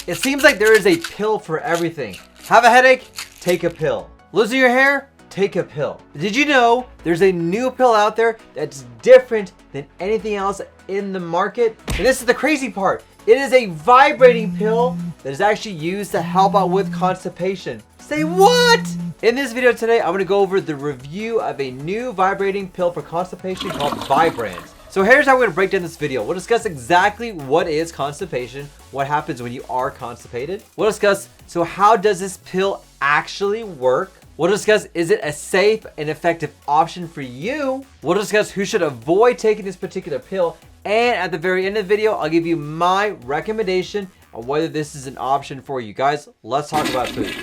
It seems like there is a pill for everything. Have a headache? Take a pill. Losing your hair? Take a pill. Did you know there's a new pill out there that's different than anything else in the market? And this is the crazy part. It is a vibrating pill that is actually used to help out with constipation. Say what? In this video today, I'm gonna go over the review of a new vibrating pill for constipation called Vibrant. So here's how we're gonna break down this video. We'll discuss exactly what is constipation, what happens when you are constipated. We'll discuss, so how does this pill actually work? We'll discuss, is it a safe and effective option for you? We'll discuss who should avoid taking this particular pill. And at the very end of the video, I'll give you my recommendation on whether this is an option for you. Guys, let's talk about food.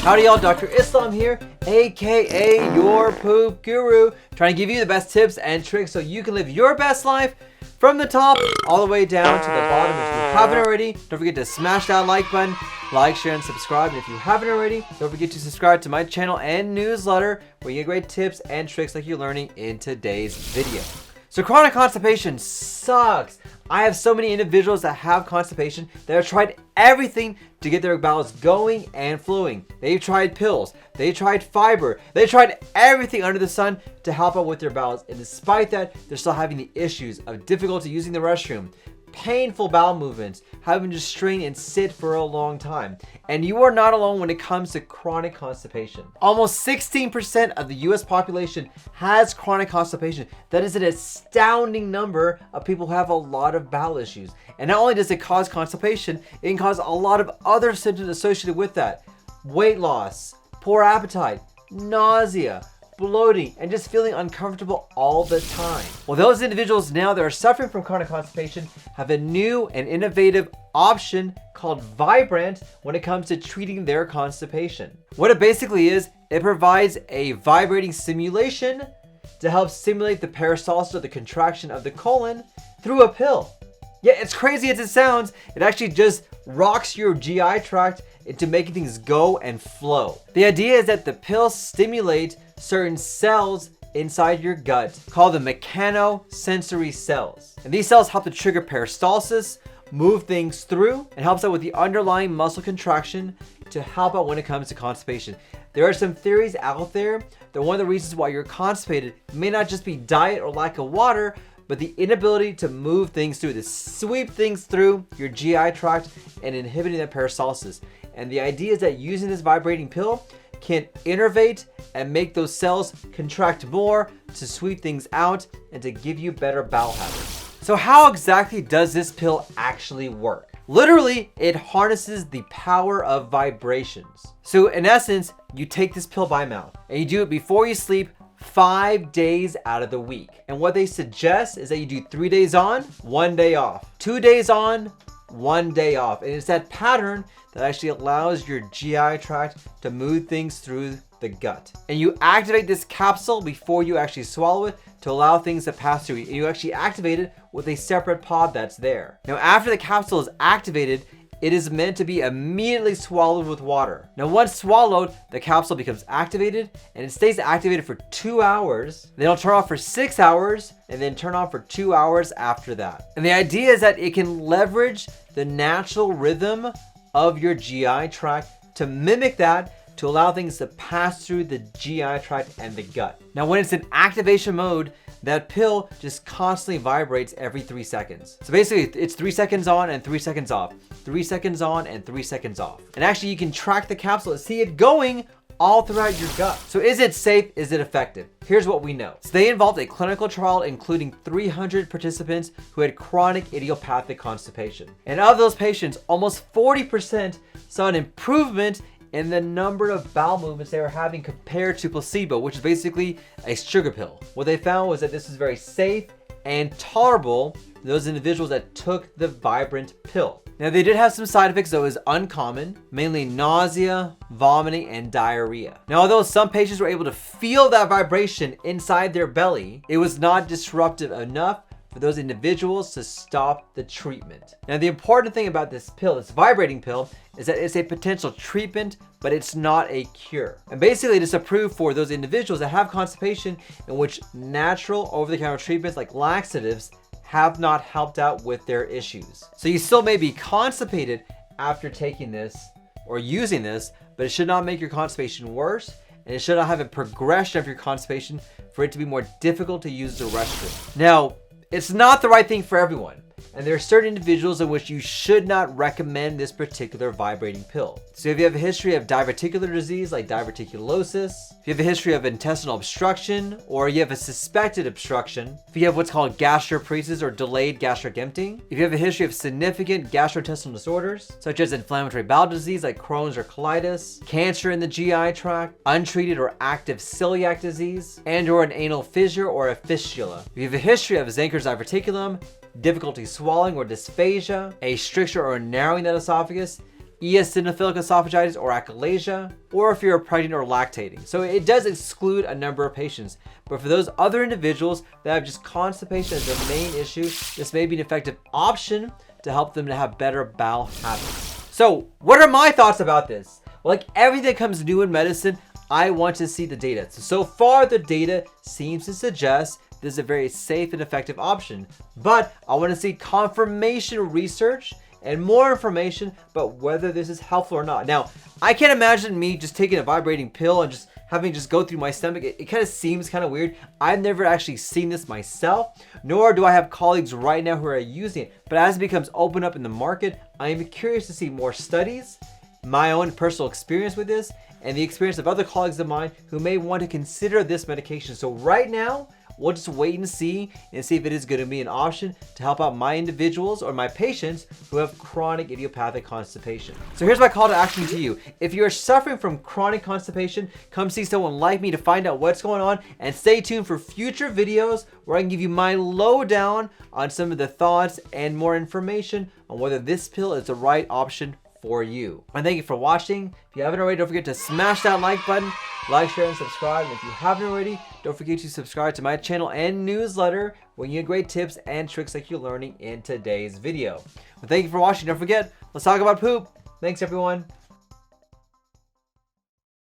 Howdy y'all, Dr. Islam here, aka your poop guru, trying to give you the best tips and tricks so you can live your best life from the top all the way down to the bottom. If you haven't already, don't forget to smash that like button, like, share, and subscribe. And if you haven't already, don't forget to subscribe to my channel and newsletter where you get great tips and tricks like you're learning in today's video. So chronic constipation sucks. I have so many individuals that have constipation that have tried everything to get their bowels going and flowing. They've tried pills, they tried fiber, they tried everything under the sun to help out with their bowels. And despite that, they're still having the issues of difficulty using the restroom, painful bowel movements, having to strain and sit for a long time. And you are not alone when it comes to chronic constipation. Almost 16% of the US population has chronic constipation. That is an astounding number of people who have a lot of bowel issues. And not only does it cause constipation, it can cause a lot of other symptoms associated with that. Weight loss, poor appetite, nausea, bloating, and just feeling uncomfortable all the time. Well, those individuals now that are suffering from chronic constipation have a new and innovative option called Vibrant when it comes to treating their constipation. What it basically is, it provides a vibrating stimulation to help stimulate the peristalsis, or the contraction of the colon, through a pill. Yeah, it's crazy as it sounds, it actually just rocks your GI tract into making things go and flow. The idea is that the pills stimulate certain cells inside your gut called the mechanosensory cells. And these cells help to trigger peristalsis, move things through, and helps out with the underlying muscle contraction to help out when it comes to constipation. There are some theories out there that one of the reasons why you're constipated may not just be diet or lack of water, but the inability to move things through, to sweep things through your GI tract and inhibiting that peristalsis. And the idea is that using this vibrating pill can innervate and make those cells contract more to sweep things out and to give you better bowel habits. So how exactly does this pill actually work? Literally, it harnesses the power of vibrations. So in essence, you take this pill by mouth and you do it before you sleep 5 days out of the week. And what they suggest is that you do 3 days on, 1 day off, 2 days on, 1 day off. And it's that pattern that actually allows your GI tract to move things through the gut. And you activate this capsule before you actually swallow it to allow things to pass through. And you actually activate it with a separate pod that's there. Now, after the capsule is activated, it is meant to be immediately swallowed with water. Now, once swallowed, the capsule becomes activated and it stays activated for 2 hours. Then it'll turn off for 6 hours and then turn on for 2 hours after that. And the idea is that it can leverage the natural rhythm of your GI tract to mimic that, to allow things to pass through the GI tract and the gut. Now, when it's in activation mode, that pill just constantly vibrates every 3 seconds. So basically, it's 3 seconds on and 3 seconds off, 3 seconds on and 3 seconds off. And actually, you can track the capsule and see it going all throughout your gut. So is it safe? Is it effective? Here's what we know. So they involved a clinical trial including 300 participants who had chronic idiopathic constipation. And of those patients, almost 40% saw an improvement in the number of bowel movements they were having compared to placebo, which is basically a sugar pill. What they found was that this is very safe and tolerable to those individuals that took the Vibrant pill. Now, they did have some side effects that was uncommon, mainly nausea, vomiting, and diarrhea. Now, although some patients were able to feel that vibration inside their belly, it was not disruptive enough for for those individuals to stop the treatment. Now, the important thing about this pill, this vibrating pill, is that it's a potential treatment, but it's not a cure. And basically, it's approved for those individuals that have constipation in which natural over-the-counter treatments like laxatives have not helped out with their issues. So you still may be constipated after taking this or using this, but it should not make your constipation worse, and it should not have a progression of your constipation for it to be more difficult to use the restroom. Now, it's not the right thing for everyone, and there are certain individuals in which you should not recommend this particular vibrating pill. So if you have a history of diverticular disease like diverticulosis, if you have a history of intestinal obstruction, or you have a suspected obstruction, if you have what's called gastroparesis or delayed gastric emptying, if you have a history of significant gastrointestinal disorders, such as inflammatory bowel disease like Crohn's or colitis, cancer in the GI tract, untreated or active celiac disease, and or an anal fissure or a fistula. If you have a history of Zenker's diverticulum, difficulty swallowing or dysphagia, a stricture or narrowing of the esophagus, eosinophilic esophagitis or achalasia, or if you're pregnant or lactating. So it does exclude a number of patients, but for those other individuals that have just constipation as their main issue, this may be an effective option to help them to have better bowel habits. So what are my thoughts about this? Well, like everything that comes new in medicine, I want to see the data. So far the data seems to suggest this is a very safe and effective option, but I want to see confirmation research and more information about whether this is helpful or not. Now, I can't imagine me just taking a vibrating pill and just having just go through my stomach. It kind of seems kind of weird. I've never actually seen this myself, nor do I have colleagues right now who are using it. But as it becomes open up in the market, I am curious to see more studies, my own personal experience with this, and the experience of other colleagues of mine who may want to consider this medication. So right now, we'll just wait and see if it is going to be an option to help out my individuals or my patients who have chronic idiopathic constipation. So here's my call to action to you. If you're suffering from chronic constipation, come see someone like me to find out what's going on, and stay tuned for future videos where I can give you my lowdown on some of the thoughts and more information on whether this pill is the right option for you. And thank you for watching. If you haven't already, don't forget to smash that like button, like, share, and subscribe. And if you haven't already, don't forget to subscribe to my channel and newsletter where you get great tips and tricks like you're learning in today's video. Well, thank you for watching. Don't forget, let's talk about poop. Thanks everyone.